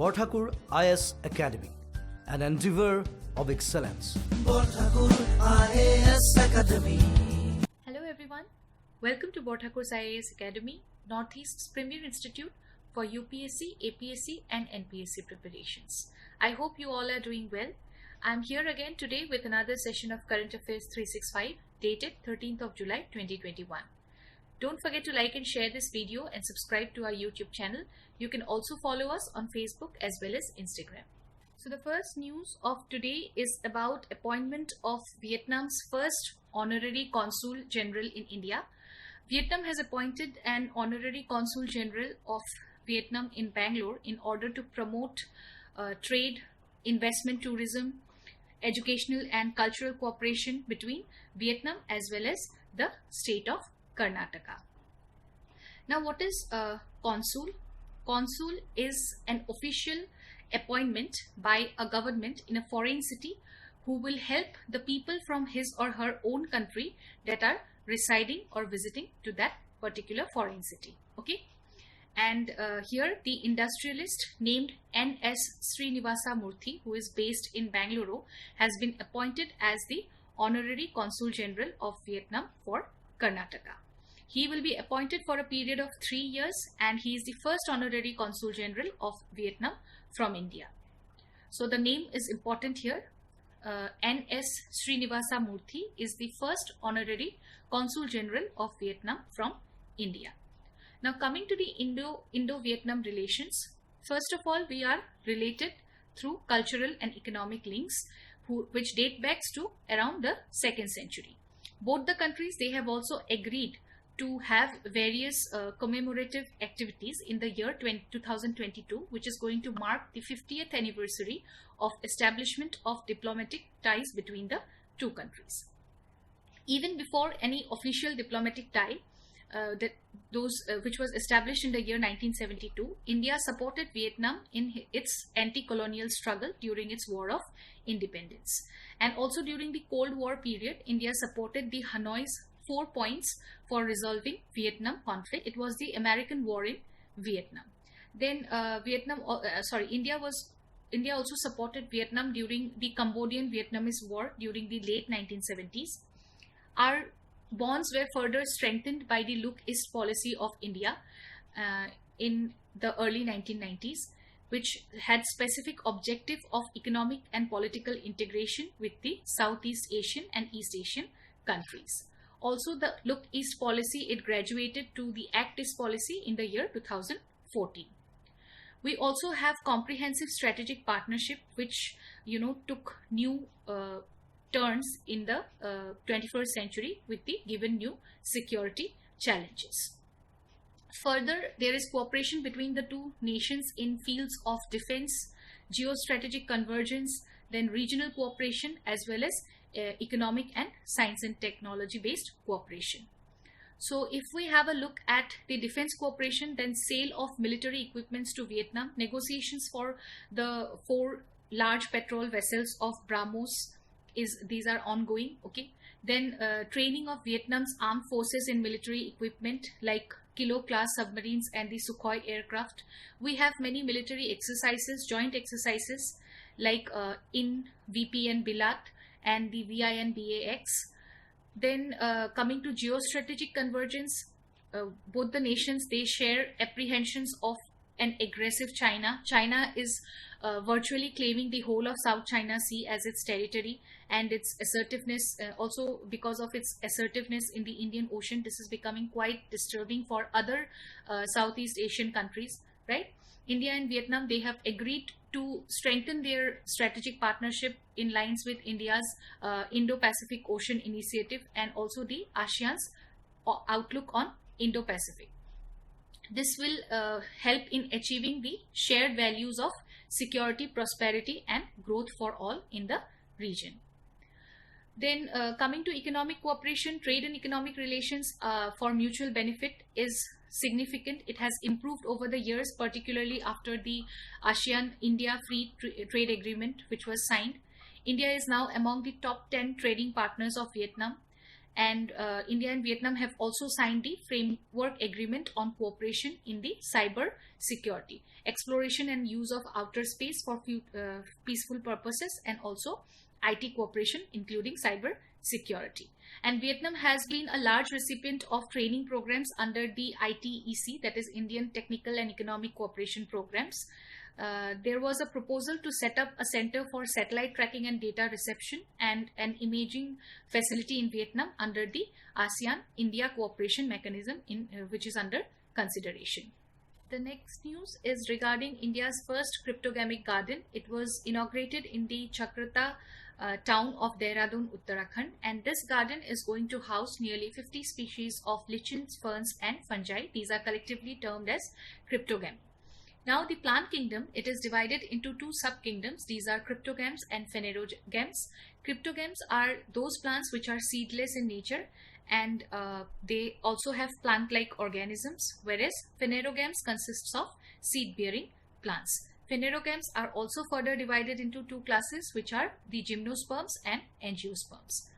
Borthakur IAS Academy, an endeavor of excellence. Borthakur IAS Academy. Hello everyone, welcome to Borthakur's IAS Academy, Northeast's premier institute for UPSC, APSC and NPSC preparations. I hope you all are doing well. I'm here again today with another session of Current Affairs 365 dated 13th of July 2021. Don't forget to like and share this video and subscribe to our YouTube channel. You can also follow us on Facebook as well as Instagram. So the first news of today is about appointment of Vietnam's first Honorary Consul General in India. Vietnam has appointed an Honorary Consul General of Vietnam in Bangalore in order to promote trade, investment, tourism, educational and cultural cooperation between Vietnam as well as the state of Karnataka. Now, what is a consul? Consul is an official appointment by a government in a foreign city who will help the people from his or her own country that are residing or visiting to that particular foreign city. Okay. And here the industrialist named N.S. Srinivasa Murthy, who is based in Bangalore, has been appointed as the Honorary Consul General of Vietnam for Karnataka. He will be appointed for a period of 3 years and he is the first Honorary Consul General of Vietnam from India. So the name is important here. N.S. Srinivasa Murthy is the first Honorary Consul General of Vietnam from India. Now coming to the Indo-Vietnam relations, first of all we are related through cultural and economic links which date back to around the 2nd century. Both the countries, they have also agreed to have various commemorative activities in the year 2022, which is going to mark the 50th anniversary of establishment of diplomatic ties between the two countries. Even before any official diplomatic tie, which was established in the year 1972, India supported Vietnam in its anti-colonial struggle during its War of Independence. And also during the Cold War period, India supported the Hanoi's 4 points for resolving Vietnam conflict. It was the American war in Vietnam. Then India also supported Vietnam during the Cambodian-Vietnamese war during the late 1970s. Our bonds were further strengthened by the Look East policy of India in the early 1990s, which had specific objective of economic and political integration with the Southeast Asian and East Asian countries. Also, the Look East policy, it graduated to the Act East policy in the year 2014. We also have comprehensive strategic partnership, which took new turns in the 21st century with the given new security challenges. Further, there is cooperation between the two nations in fields of defense, geostrategic convergence, then regional cooperation as well as economic and science and technology based cooperation. So if we have a look at the defense cooperation, then sale of military equipments to Vietnam, negotiations for the 4 large patrol vessels of BrahMos, these are ongoing. Okay. Then training of Vietnam's armed forces in military equipment like Kilo class submarines and the Sukhoi aircraft. We have many military exercises, joint exercises like in VPN Bilat and the VIN-BAX. Then coming to geostrategic convergence, both the nations, they share apprehensions of an aggressive China. China is virtually claiming the whole of South China Sea as its territory, and its assertiveness, also because of its assertiveness in the Indian Ocean, this is becoming quite disturbing for other Southeast Asian countries, right? India and Vietnam, they have agreed to strengthen their strategic partnership in lines with India's Indo-Pacific Ocean Initiative and also the ASEAN's outlook on Indo-Pacific. This will help in achieving the shared values of security, prosperity and growth for all in the region. Then coming to economic cooperation, trade and economic relations for mutual benefit is significant. It has improved over the years, particularly after the ASEAN-India Free Trade Agreement, which was signed. India is now among the top 10 trading partners of Vietnam. And India and Vietnam have also signed the framework agreement on cooperation in the cyber security, exploration and use of outer space for peaceful purposes, and also IT cooperation including cyber security. And Vietnam has been a large recipient of training programs under the ITEC, that is Indian Technical and Economic Cooperation Programs. There was a proposal to set up a center for satellite tracking and data reception and an imaging facility in Vietnam under the ASEAN-India cooperation mechanism, which is under consideration. The next news is regarding India's first cryptogamic garden. It was inaugurated in the Chakrata town of Dehradun, Uttarakhand, and this garden is going to house nearly 50 species of lichens, ferns and fungi. These are collectively termed as cryptogamy. Now the plant kingdom, it is divided into two sub-kingdoms. These are cryptogams and phanerogams. Cryptogams are those plants which are seedless in nature, and they also have plant-like organisms, whereas phanerogams consists of seed-bearing plants. Phanerogams are also further divided into two classes, which are the gymnosperms and angiosperms.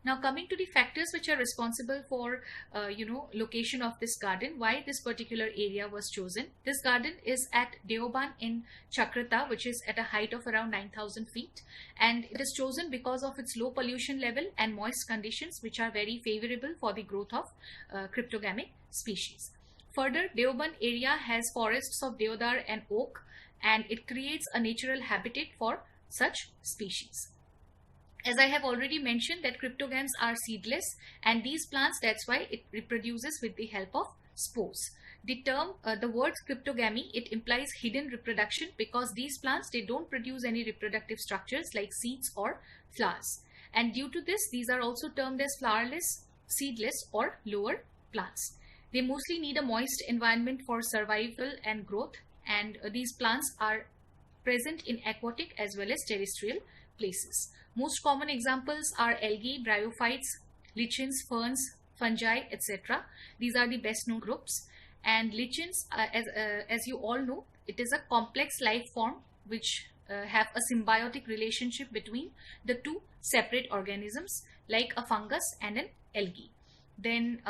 Now coming to the factors which are responsible for location of this garden, why this particular area was chosen. This garden is at Deoban in Chakrata, which is at a height of around 9,000 feet, and it is chosen because of its low pollution level and moist conditions, which are very favorable for the growth of cryptogamic species. Further, Deoban area has forests of deodar and oak, and it creates a natural habitat for such species. As I have already mentioned that cryptogams are seedless, and these plants, that's why it reproduces with the help of spores. The term, the word cryptogamy, it implies hidden reproduction because these plants, they don't produce any reproductive structures like seeds or flowers. And due to this, these are also termed as flowerless, seedless or lower plants. They mostly need a moist environment for survival and growth, and these plants are present in aquatic as well as terrestrial places. Most common examples are algae, bryophytes, lichens, ferns, fungi, etc. These are the best known groups. And lichens, as you all know, it is a complex life form which have a symbiotic relationship between the two separate organisms like a fungus and an algae. Then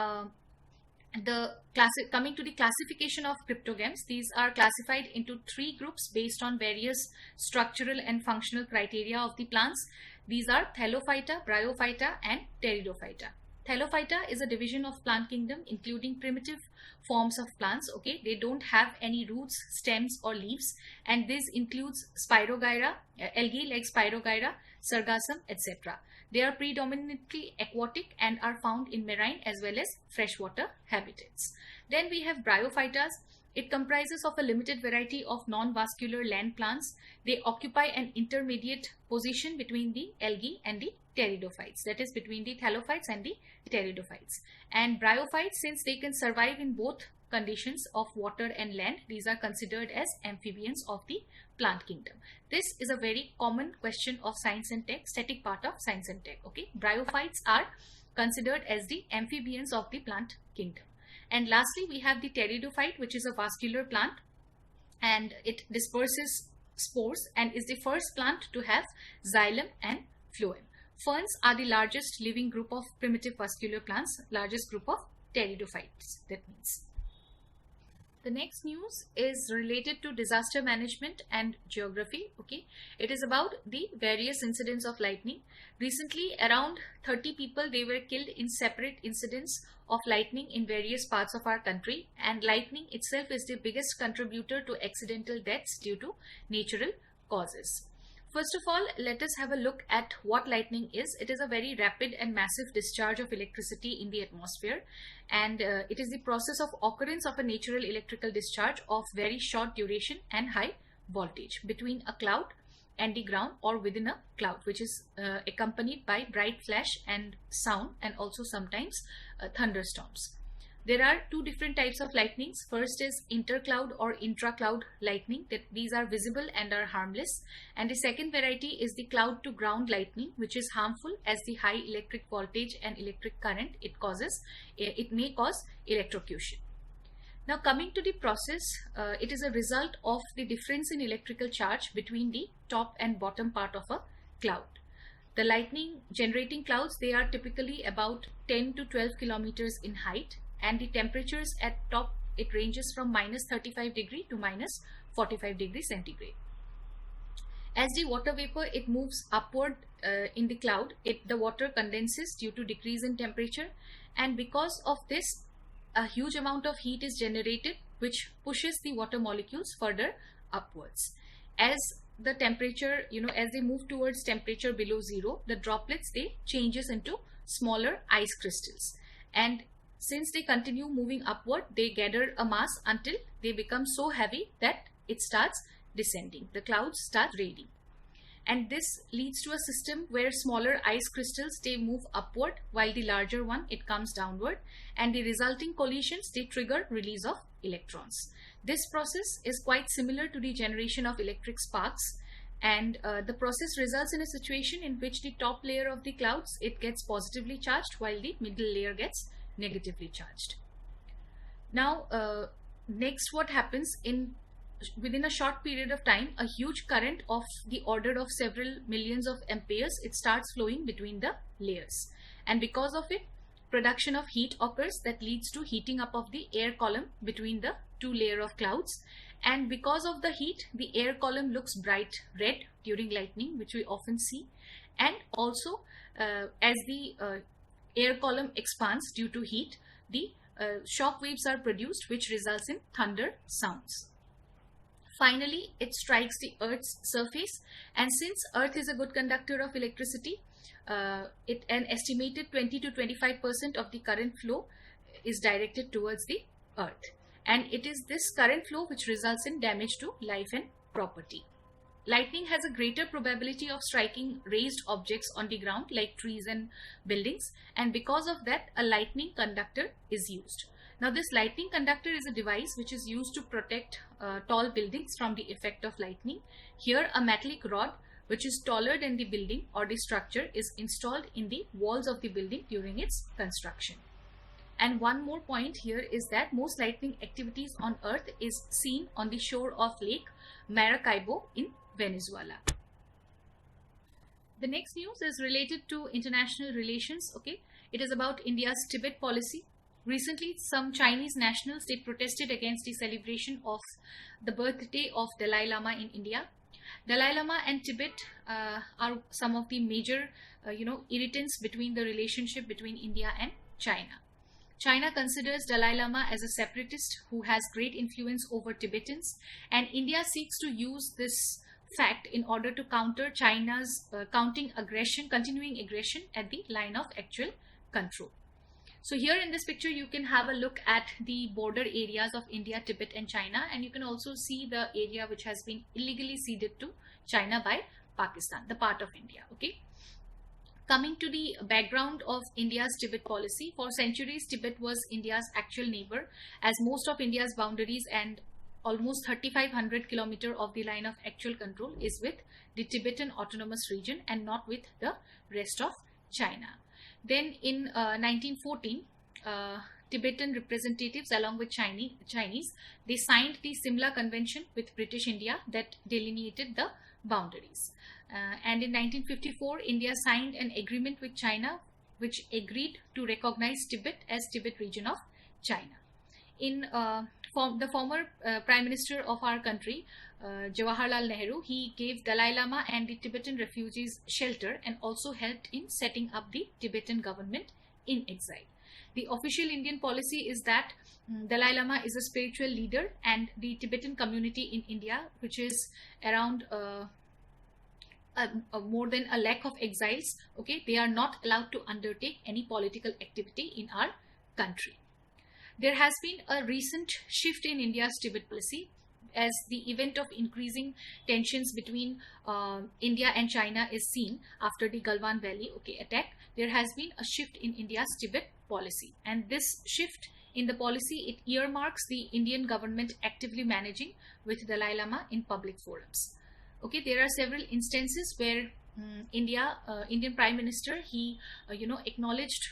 coming to the classification of cryptogams, these are classified into three groups based on various structural and functional criteria of the plants. These are Thallophyta, Bryophyta and Pteridophyta. Thallophyta is a division of plant kingdom including primitive forms of plants. Okay, they don't have any roots, stems or leaves, and this includes Spirogyra, algae like Spirogyra, Sargassum, etc. They are predominantly aquatic and are found in marine as well as freshwater habitats. Then we have Bryophytas. It comprises of a limited variety of non-vascular land plants. They occupy an intermediate position between the algae and the pteridophytes, that is between the thallophytes and the pteridophytes. And bryophytes, since they can survive in both conditions of water and land, these are considered as amphibians of the plant kingdom. This is a very common question of science and tech, static part of science and tech. Okay, bryophytes are considered as the amphibians of the plant kingdom. And lastly, we have the pteridophyte, which is a vascular plant, and it disperses spores and is the first plant to have xylem and phloem. Ferns are the largest living group of primitive vascular plants, largest group of pteridophytes, that means. The next news is related to disaster management and geography. Okay, it is about the various incidents of lightning. Recently, around 30 people, they were killed in separate incidents of lightning in various parts of our country, and lightning itself is the biggest contributor to accidental deaths due to natural causes. First of all, let us have a look at what lightning is. It is a very rapid and massive discharge of electricity in the atmosphere, and it is the process of occurrence of a natural electrical discharge of very short duration and high voltage between a cloud and the ground or within a cloud, which is accompanied by bright flash and sound, and also sometimes thunderstorms. There are two different types of lightnings. First is intercloud or intracloud lightning. These are visible and are harmless. And the second variety is the cloud to ground lightning, which is harmful as the high electric voltage and electric current it may cause electrocution. Now coming to the process, it is a result of the difference in electrical charge between the top and bottom part of a cloud. The lightning generating clouds, they are typically about 10 to 12 kilometers in height, and the temperatures at top, it ranges from -35 to -45 °C. As the water vapor, it moves upward in the cloud, the water condenses due to decrease in temperature, and because of this, a huge amount of heat is generated, which pushes the water molecules further upwards. As the temperature, as they move towards temperature below zero, the droplets, they changes into smaller ice crystals, and since they continue moving upward, they gather a mass until they become so heavy that it starts descending. The clouds start raining, and this leads to a system where smaller ice crystals, they move upward, while the larger one, it comes downward, and the resulting collisions, they trigger release of electrons. This process is quite similar to the generation of electric sparks, and the process results in a situation in which the top layer of the clouds, it gets positively charged, while the middle layer gets negatively charged. Now, next, what happens within a short period of time, a huge current of the order of several millions of amperes, it starts flowing between the layers, and because of it, production of heat occurs that leads to heating up of the air column between the two layers of clouds, and because of the heat, the air column looks bright red during lightning, which we often see, and also as the air column expands due to heat, the shock waves are produced, which results in thunder sounds. Finally, it strikes the Earth's surface, and since Earth is a good conductor of electricity, an estimated 20 to 25% of the current flow is directed towards the Earth, and it is this current flow which results in damage to life and property. Lightning has a greater probability of striking raised objects on the ground like trees and buildings, and because of that, a lightning conductor is used. Now, this lightning conductor is a device which is used to protect tall buildings from the effect of lightning. Here, a metallic rod which is taller than the building or the structure is installed in the walls of the building during its construction. And one more point here is that most lightning activities on Earth is seen on the shore of Lake Maracaibo in Venezuela. The next news is related to international relations. Okay, it is about India's Tibet policy. Recently, some Chinese nationals, they protested against the celebration of the birthday of Dalai Lama in India. Dalai Lama and Tibet are some of the major, irritants between the relationship between India and China. China considers Dalai Lama as a separatist who has great influence over Tibetans, and India seeks to use this fact in order to counter China's continuing aggression at the line of actual control. So here in this picture, you can have a look at the border areas of India, Tibet and China, and you can also see the area which has been illegally ceded to China by Pakistan, the part of India. Okay. Coming to the background of India's Tibet policy, for centuries Tibet was India's actual neighbor, as most of India's boundaries and almost 3,500 kilometers of the line of actual control is with the Tibetan Autonomous Region and not with the rest of China. Then in 1914, Tibetan representatives along with Chinese, they signed the Simla Convention with British India that delineated the boundaries. And in 1954, India signed an agreement with China which agreed to recognize Tibet as Tibet region of China. In the former Prime Minister of our country, Jawaharlal Nehru, he gave Dalai Lama and the Tibetan refugees shelter and also helped in setting up the Tibetan government in exile. The official Indian policy is that Dalai Lama is a spiritual leader, and the Tibetan community in India, which is around more than 1 lakh of exiles, okay, they are not allowed to undertake any political activity in our country. There has been a recent shift in India's Tibet policy as the event of increasing tensions between India and China is seen after the Galwan Valley attack. There has been a shift in India's Tibet policy, and this shift in the policy, it earmarks the Indian government actively managing with Dalai Lama in public forums. Okay, there are several instances where Indian Prime Minister, he acknowledged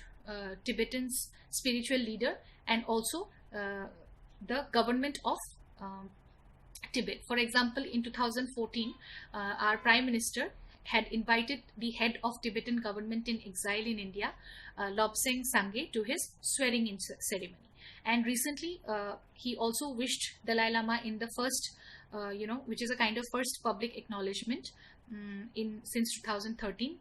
Tibetan's spiritual leader and also the government of Tibet. For example, in 2014, our Prime Minister, had invited the head of Tibetan government in exile in India, Lobsang Sangye, to his swearing-in ceremony. And recently, he also wished Dalai Lama in the first, which is a kind of first public acknowledgement since 2013,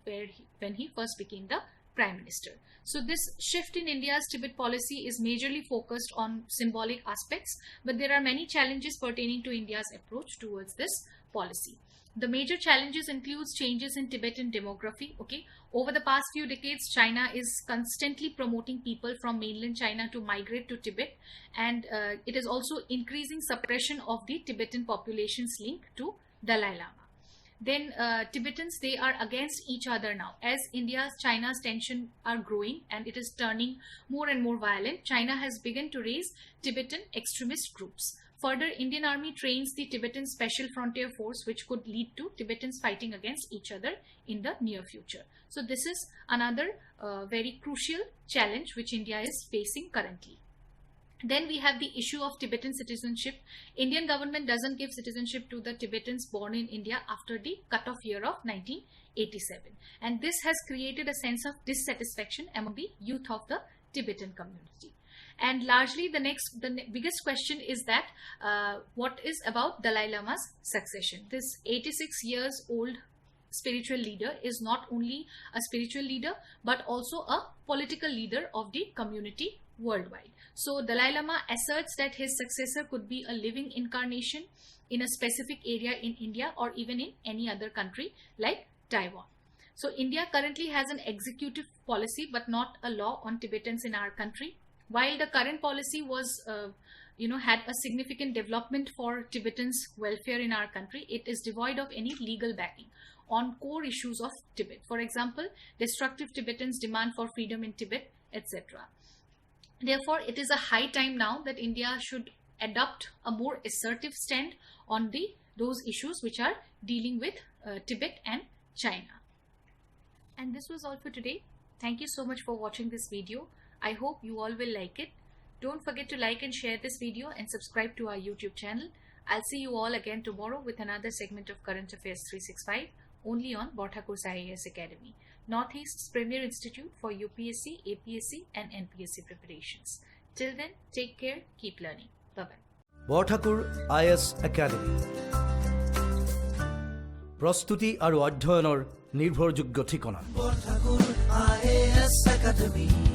when he first became the Prime Minister. So this shift in India's Tibet policy is majorly focused on symbolic aspects, but there are many challenges pertaining to India's approach towards this policy. The major challenges includes changes in Tibetan demography. Okay, over the past few decades, China is constantly promoting people from mainland China to migrate to Tibet, and it is also increasing suppression of the Tibetan population's link to Dalai Lama. Then Tibetans, they are against each other now. As China's tension are growing and it is turning more and more violent, China has begun to raise Tibetan extremist groups. Further, Indian Army trains the Tibetan Special Frontier Force, which could lead to Tibetans fighting against each other in the near future. So this is another very crucial challenge which India is facing currently. Then we have the issue of Tibetan citizenship. Indian government doesn't give citizenship to the Tibetans born in India after the cutoff year of 1987. And this has created a sense of dissatisfaction among the youth of the Tibetan community. And largely the biggest question is that what is about Dalai Lama's succession? This 86 years old spiritual leader is not only a spiritual leader but also a political leader of the community worldwide. So Dalai Lama asserts that his successor could be a living incarnation in a specific area in India or even in any other country like Taiwan. So India currently has an executive policy but not a law on Tibetans in our country. While the current policy was had a significant development for Tibetans' welfare in our country, it is devoid of any legal backing on core issues of Tibet. For example, destructive Tibetans' demand for freedom in Tibet, etc. Therefore, it is a high time now that India should adopt a more assertive stand on those issues which are dealing with Tibet and China. And this was all for today. Thank you so much for watching this video. I hope you all will like it. Don't forget to like and share this video and subscribe to our YouTube channel. I'll see you all again tomorrow with another segment of Current Affairs 365 only on Borthakur's IAS Academy, Northeast's premier institute for UPSC, APSC and NPSC preparations. Till then, take care, keep learning. Bye-bye. Borthakur IAS Academy. প্রস্তুতি আৰু অধ্যয়নৰ নিৰ্ভৰযোগ্য ঠিকনা Borthakur IAS Academy.